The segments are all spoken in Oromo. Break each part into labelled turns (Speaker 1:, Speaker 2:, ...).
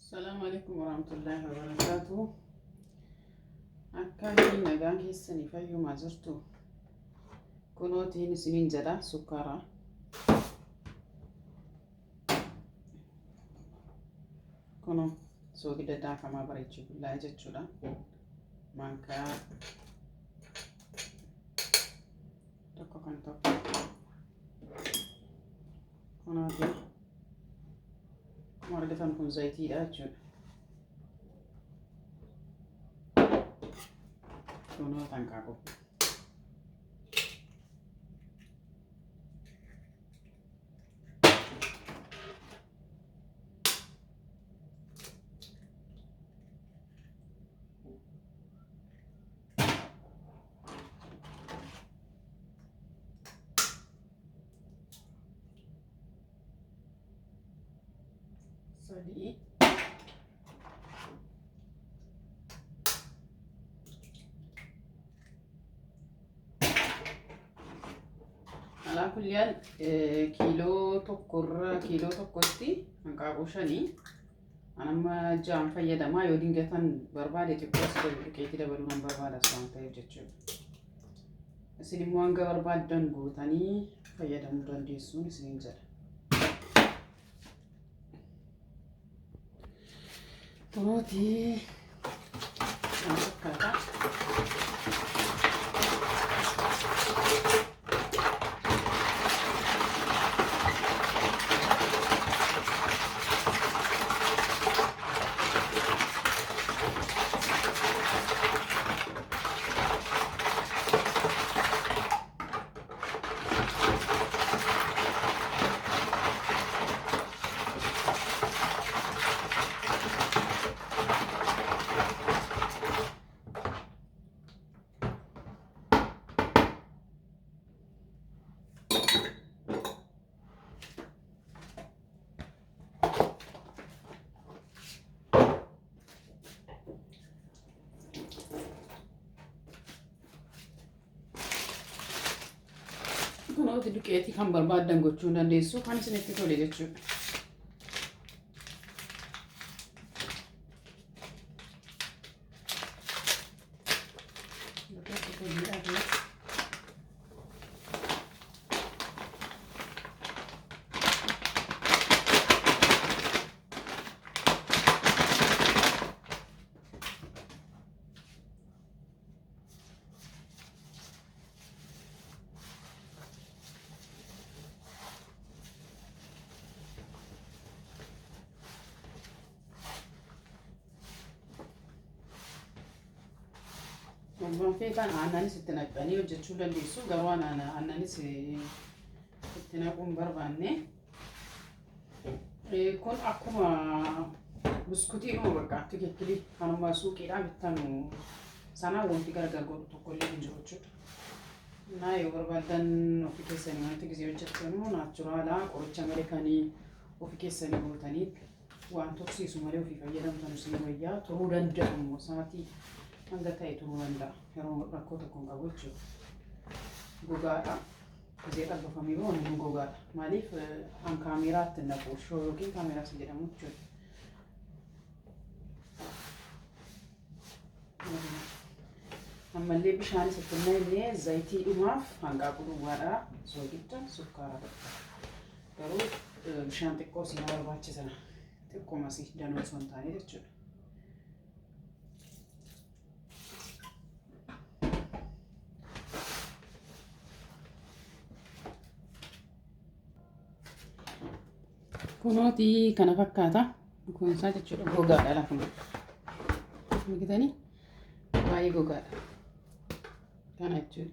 Speaker 1: السلام عليكم ورحمة الله وبركاته. أكاين نجان هسني فيو ما زرتو كنوتي نسنين جدا سكرة كنو سوق ددا كما بريتشي بالله جتشودا مانكا تكو كان تكو كنوتي مرقة كن زيتي أجل كنو تنكاكو صديق على كل يال كيلو تكرتي هنقابو شني أنا ما جام فيدا ما يودين جتان بربادة تقص كيتي دبلون بربادة سوان تيجتشو سيني موانغا برباد دنغو تاني فيدا مدن ديسون سينجر تروتي نسكتا كنوتي دكيتي كان برباد دنغوچو نديسو كان سنتي تولي جچو والله في كان عناني ستنا بني وجتشو لليسو قروان أنا عناني ستنا قوم برباني يكون أكما بسكوتي نو بقى تكتلي أنا ما سوكي لا بتانو سنة وانتي كارجع قلت كل ينجروتشو نايو بربادن وفي كيساني ما تجزي وجتشو ناتشورالا كورتش أمريكاني وفي كيساني بوتاني وانتوكسي سومالي وفي فيدم تانو سينويا ترودن دم وساتي hanga ta'e turuu danda'a yeroo rakkoo tokkoon qabu jechuudha. Gogaadha. Gisee qalbafamee boonu kun gogaadha. Maaliif an kaameraatti naqu shoo yookiin kaameraas jedhamu jechuudha. Ammallee bishaanis itti illee zayitii dhumaaf hanqaaquu duwwaadha. Soogidda sukkaara tokko. Garuu bishaan xiqqoo si barbaachisan xiqqooma si danuu osoo hin taane jechuudha. كنوتي كان فكاتا كون ساعة تشوف جوجا على كم مقدني باي جوجا كان أتشوف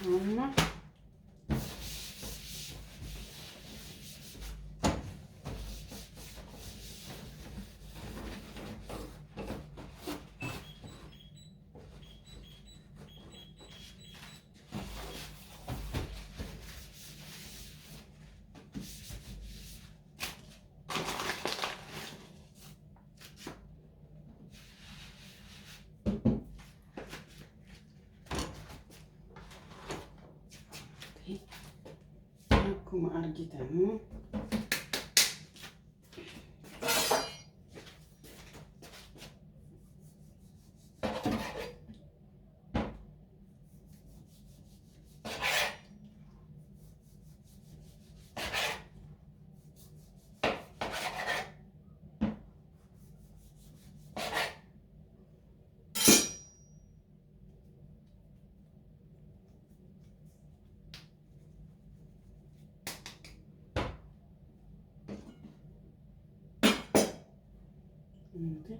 Speaker 1: أما akkuma argitanu Nuti.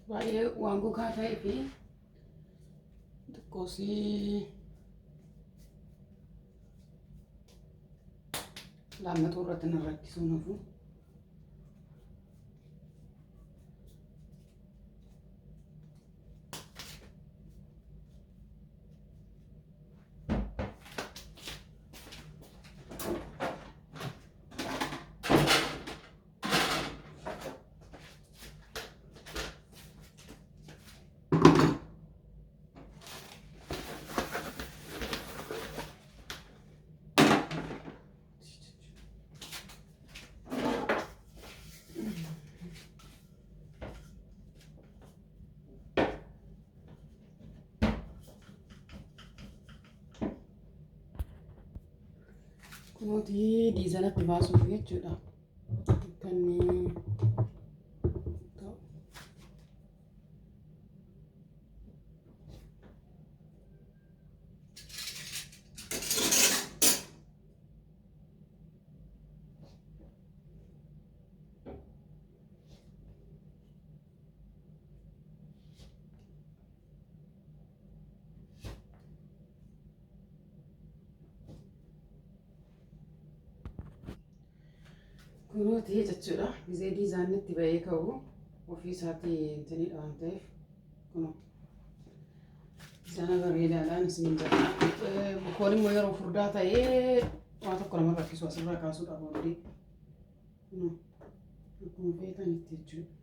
Speaker 1: Baay'ee waan gogaa ta'ee fi xiqqoosii laammatuu irratti na rakkisuu nafu. Kunuuti diizalatti baasuuf jechuudha. Kan kunuuti jechuudha. Gizee diizaanitti ba'ee ka'u ofii isaatii tinidha waan ta'eef kunoo diizaana bareedaadhaan isin jedha. Bukoon immoo yeroo furdaa ta'ee waan tokko nama rakkisu asirraa kaasuudhaaf oolli. Akkuma feetanitti jechuudha.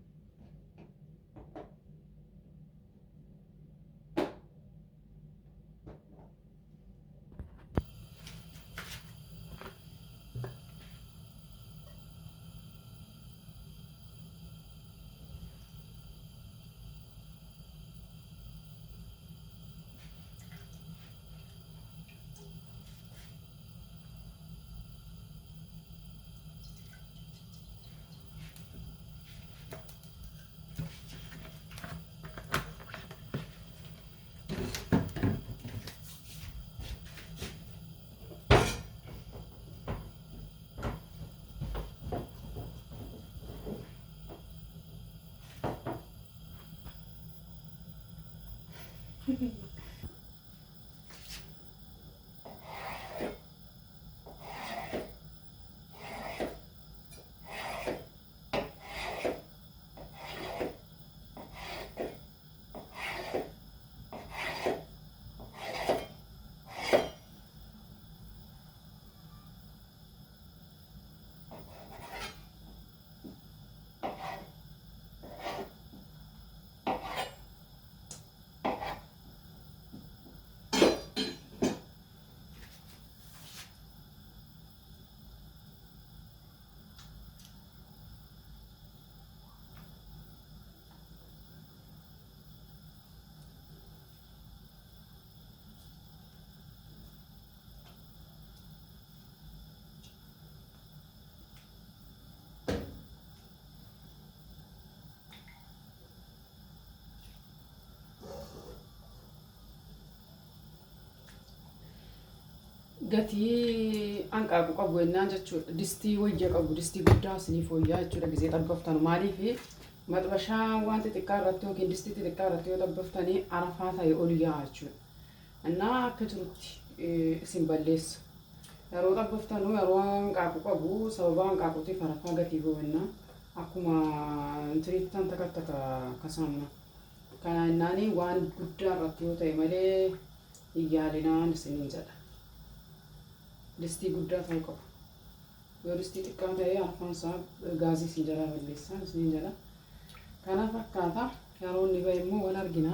Speaker 1: Gatii hanqaaquu qabu jennaan jechuudha. Distii wayya qabu, distii guddaa isiniif wayyaa jechuudha. Gizee xabbaftanu maaliif maxxabashaa waan xixiqqaa irratti yookiin distii xixiqqaa irratti yoo xabbaftanii arafaa ta'e ol yaa'a jechuudha. Innaa akka jirutti isin balleessa. Yeroo xabbaftanu yeroo hanqaaquu qabu sababa hanqaaquutiif arafaa gatii goonaa akkuma intiriittan takka kasaamna. Kana innaanii waan guddaa irratti yoo ta'e malee iyyaalinaan isiniin jedha. Distii guddaa ta'uu qabu. Yoo distii xiqqaa ta'e afaan isaa gaazii isin jalaa balleessaa isiniin jala. Kanaaf akkaataa yeroo inni ba'e immoo wal argina.